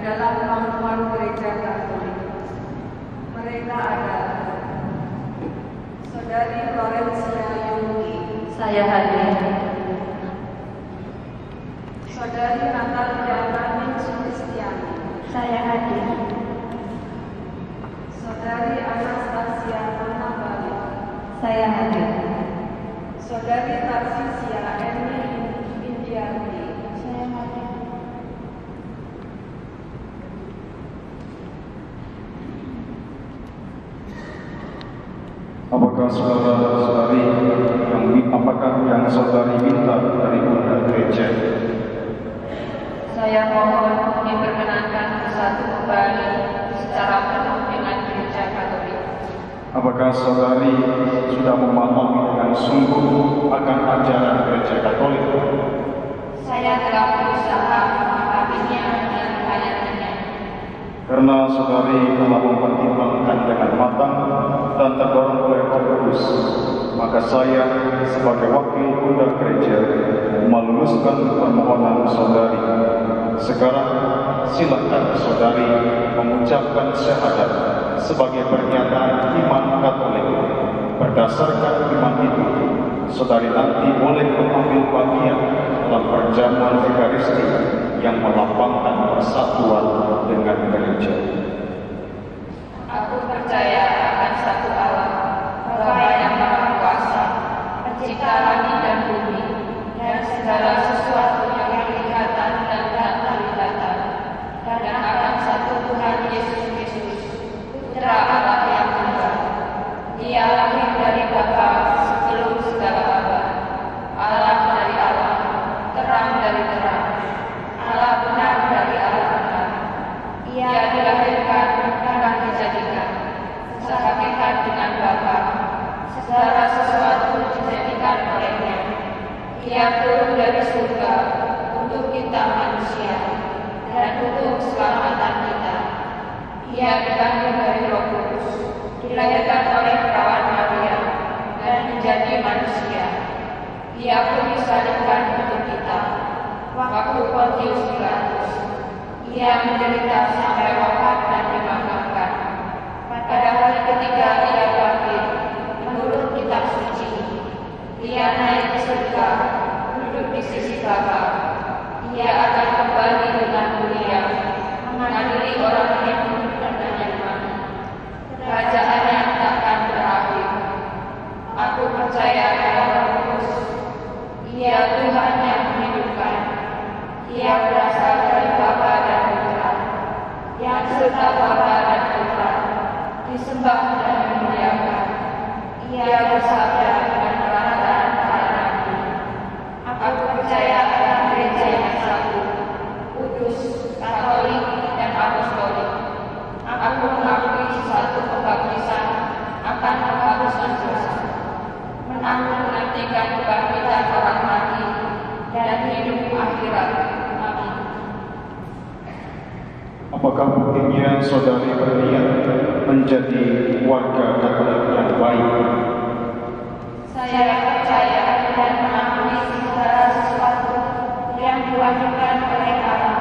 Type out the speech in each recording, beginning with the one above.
dalam kemampuan gereja Katolik. Mereka adalah Saudari Florencia Yungi, Saya hadir. Saudari Natalia Ramin Sulistiani, Saya hadir. Saudari Anastasia Manabali, Saya hadir. Saudari Tarsisia Eni Indiarti, Saya hadir. Apakah saudara-saudari yang saudari minta dari Bunda Gereja? Saya mohon diperkenankan bersatu kembali secara penuh dengan Gereja Katolik. Apakah saudari sudah memahami dengan sungguh akan ajaran Gereja Katolik? Saya telah berusaha memahaminya dan menghayatinya. Karena saudari telah mempertimbangkan dengan matang dan terdorong oleh Roh Kudus, maka saya sebagai wakil Bunda Gereja meluluskan permohonan saudari. Sekarang silakan saudari mengucapkan syahadat sebagai pernyataan iman Katolik. Berdasarkan iman itu, saudari nanti boleh mengambil bagian dalam perjamuan Ekaristi yang melambangkan persatuan dengan gereja. Aku percaya akan satu Allah, Bapa yang Maha Kuasa, Pencipta langit dan bumi, dan segala sesuatu yang kelihatan dan tak kelihatan, dan akan satu Tuhan Yesus Kristus, Putra Allah yang tunggal. Dia lahir dari Bapa sebelum segala abad, Allah dari Allah, terang dari terang, Allah benar dari Allah benar. Ia dilahirkan dan dijadikan, sehakikat dengan Bapa. Segala sesuatu dijadikan olehnya. Ia turun dari surga untuk kita manusia dan untuk keselamatan kita. Ia dilahir dari Roh Kudus, dilahirkan oleh perawan Maria dan menjadi manusia. Ia pun disalibkan untuk kita waktu Pontius Pilatus. Ia menderita sampai wafat dan dimakamkan. Pada hari ketiga ia bangkit menurut kitab suci. Ia naik ke surga, duduk di sisi Bapa. Ia akan kembali dengan mulia, mengadili orang yang hidup dan yang mati. Kerajaannya takkan berakhir. Aku percaya pada Roh Kudus. Ia Tuhan yang menghidupkan. Ia berasal dari Bapa dan Putra, yang serta Bapa dan Putra disembah dan dimuliakan. Ia bersabda dengan perkataan para nabi. Aku percaya akan gereja yang satu, kudus, Katolik, dan Apostolik. Aku mengakui satu pembaptisan akan penghapusan dosa, menantikan kebangkitan orang mati dan hidup akhirat. Amin. Apakah mungkinnya saudari berniat menjadi warga Katolik yang baik? Saya percaya dan mengakui segala sesuatu yang diwajibkan oleh Allah,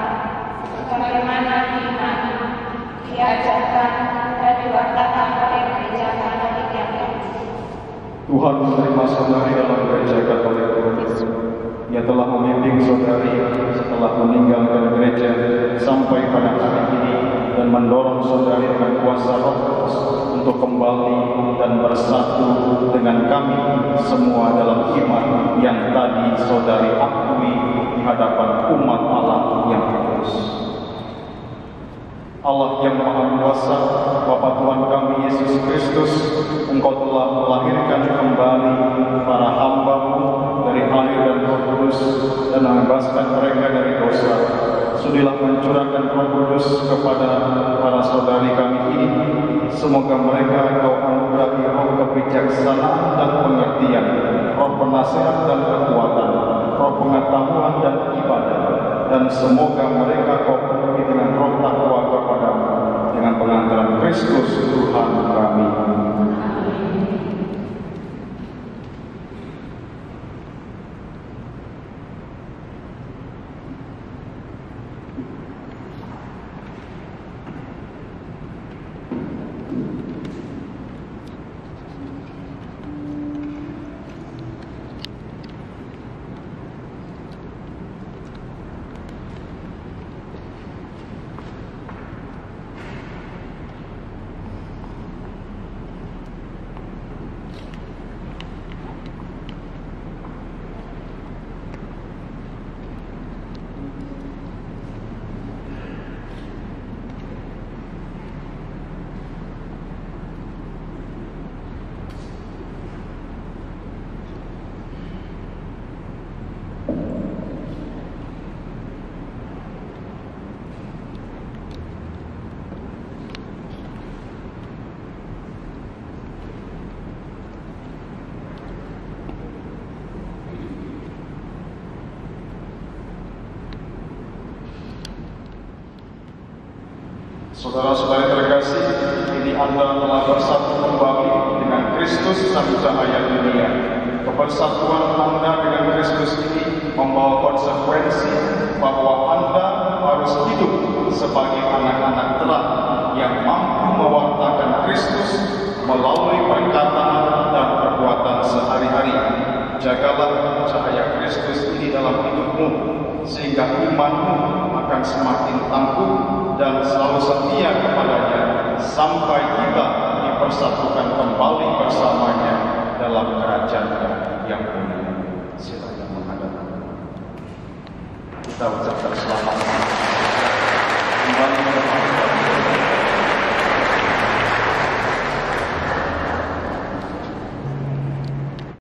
sebagaimana diimani, diajarkan, dan diwartakan oleh Gereja Katolik yang kudus. Tuhan menerima saudari dalam Gereja Katolik. Ia telah membimbing saudari setelah meninggalkan gereja sampai pada hari ini dan mendorong saudari dengan kuasa Roh Kudus untuk kembali dan bersatu dengan kami semua dalam iman yang tadi saudari akui di hadapan umat Allah yang kudus. Allah yang Maha Kuasa, Bapa Tuhan kami Yesus Kristus, Engkau telah melahirkan kembali para hamba-Mu dari air dan Roh Kudus dan membebaskan mereka dari dosa. Sudilah mencurahkan Roh Kudus kepada para saudari kami ini. Semoga mereka Kau anugerahi roh kebijaksanaan dan pengertian, roh penasehat dan kekuatan, roh pengetahuan dan ibadah, dan semoga mereka Kau penuhi dengan roh takwa kepadamu dengan pengantaran Kristus Tuhan kami. Saudara-saudari terkasih, ini Anda telah bersatu kembali dengan Kristus sang cahaya dunia. Kebersatuan Anda dengan Kristus ini membawa konsekuensi bahwa Anda harus hidup sebagai anak-anak terang yang mampu mewartakan Kristus melalui perkataan dan perbuatan sehari-hari. Jagalah cahaya Kristus ini dalam hidupmu, sehingga imanmu akan semakin tangguh dan selalu setia kepadanya sampai kita dipersatukan kembali bersamanya dalam kerajaan yang mulia. Silakan menghadap. Kita ucapkan